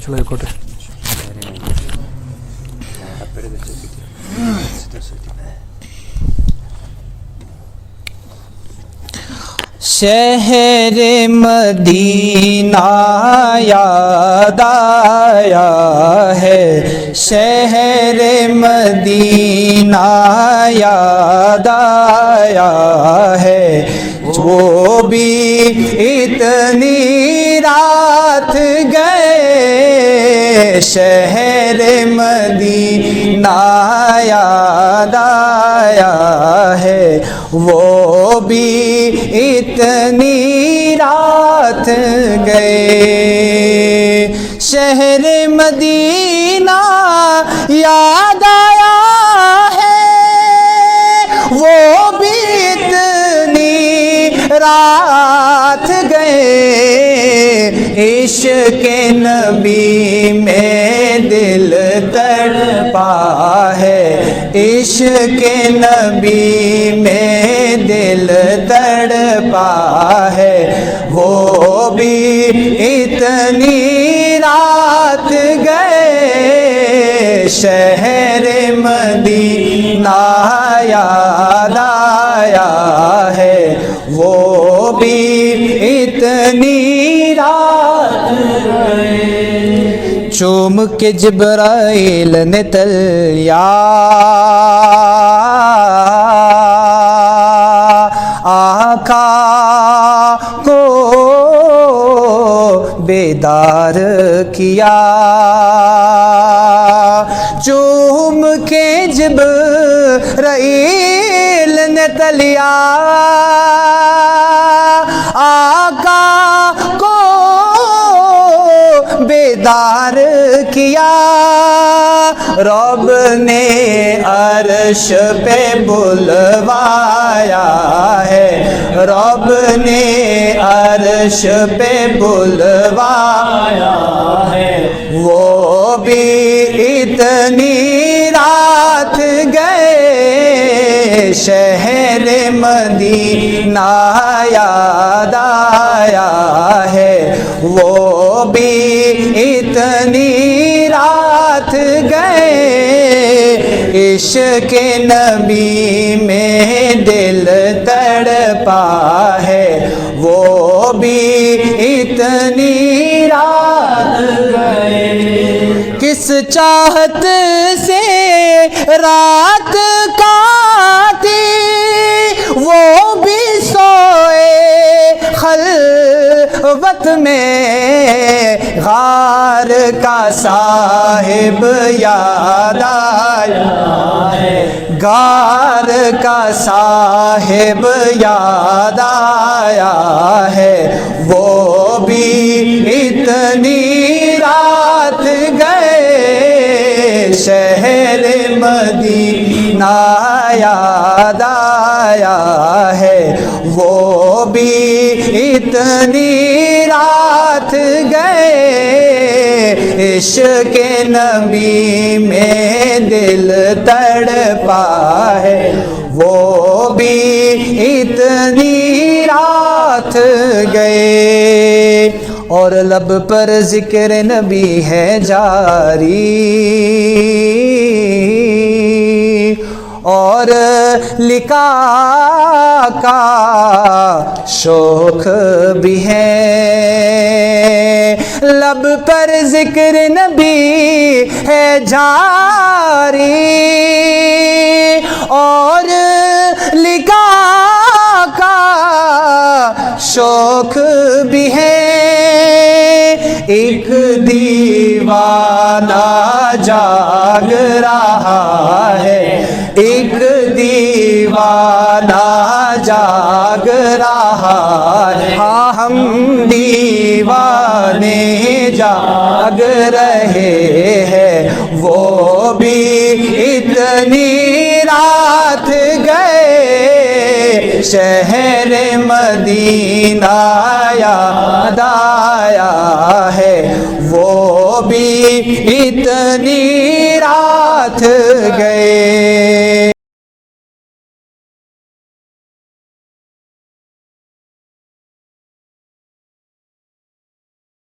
ആയിക്കോട്ടെ. شہر مدینہ یاد آیا ہے، شہر مدینہ یاد آیا ہے، وہ بھی اتنی رات گئے، شہر مدینہ یاد آیا ہے، وہ بھی اتنی رات گئے، شہر مدینہ یاد آیا ہے، وہ بھی اتنی رات گئے، عشق نبی میں دل تڑپا ہے، عشق نبی میں دل تڑپا ہے، وہ بھی اتنی رات گئے، شہر مدینہ یاد آیا ہے، وہ بھی اتنی رات گئے، چوم کے جبرائیل نے تلیا آقا کو بیدار کیا، چوم کے جبرائیل نے تلیا آقا کو بیدار کیا، رب نے عرش پہ بلوایا ہے، رب نے عرش پہ بلوایا ہے، وہ بھی اتنی رات گئے، شہر مدینہ یاد آیا ہے، وہ بھی اتنی رات گئے، عشق نبی میں دل تڑپا ہے، وہ بھی اتنی رات گئے، کس چاہت سے رات کاٹی، وہ بھی سوئے خلوت میں، غار کا صاحب یاد آیا ہے، غار کا صاحب یاد آیا ہے، وہ بھی اتنی رات گئے، شہر مدینہ یاد آیا ہے، وہ بھی اتنی رات گئے، عشق نبی میں دل تڑپا ہے، وہ بھی اتنی رات گئے، اور لب پر ذکر نبی ہے جاری، اور لقاء کا شوق بھی ہے، لب پر ذکر نبی ہے جاری، اور لقاء کا شوق بھی ہے، ایک دیوانہ جاگ رہا ہے، ایک دیوانہ جاگ رہا ہے، ہاں ہم دیوانے جاگ رہے ہیں، وہ بھی اتنی رات گئے، شہر مدینہ یاد آیا ہے، وہ بھی اتنی رات گئے،